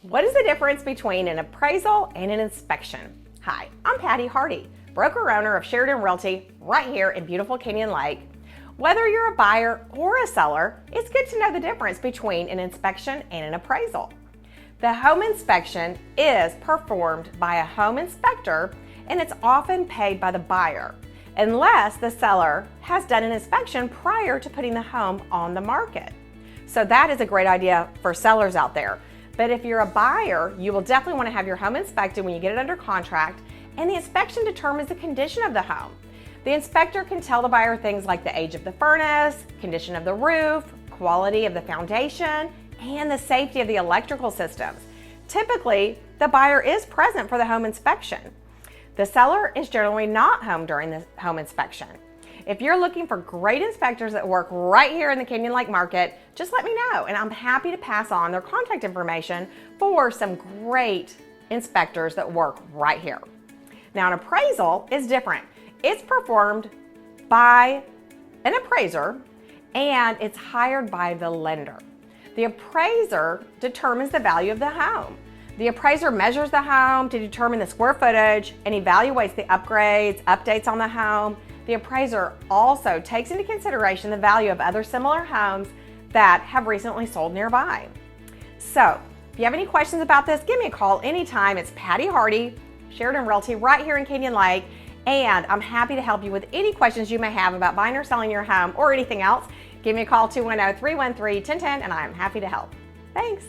What is the difference between an appraisal and an inspection? Hi, I'm Patty Hardy, broker-owner of Sheridan Realty right here in beautiful Canyon Lake. Whether you're a buyer or a seller, it's good to know the difference between an inspection and an appraisal. The home inspection is performed by a home inspector and it's often paid by the buyer, unless the seller has done an inspection prior to putting the home on the market. So that is a great idea for sellers out there. But if you're a buyer, you will definitely want to have your home inspected when you get it under contract, and the inspection determines the condition of the home. The inspector can tell the buyer things like the age of the furnace, condition of the roof, quality of the foundation, and the safety of the electrical systems. Typically, the buyer is present for the home inspection. The seller is generally not home during the home inspection. If you're looking for great inspectors that work right here in the Canyon Lake market, just let me know and I'm happy to pass on their contact information for some great inspectors that work right here. Now, an appraisal is different. It's performed by an appraiser and it's hired by the lender. The appraiser determines the value of the home. The appraiser measures the home to determine the square footage and evaluates the upgrades, updates on the home. The appraiser also takes into consideration the value of other similar homes that have recently sold nearby. So, if you have any questions about this, give me a call anytime. It's Patty Hardy, Sheridan Realty, right here in Canyon Lake, and I'm happy to help you with any questions you may have about buying or selling your home or anything else. Give me a call, 210-313-1010, and I'm happy to help. Thanks.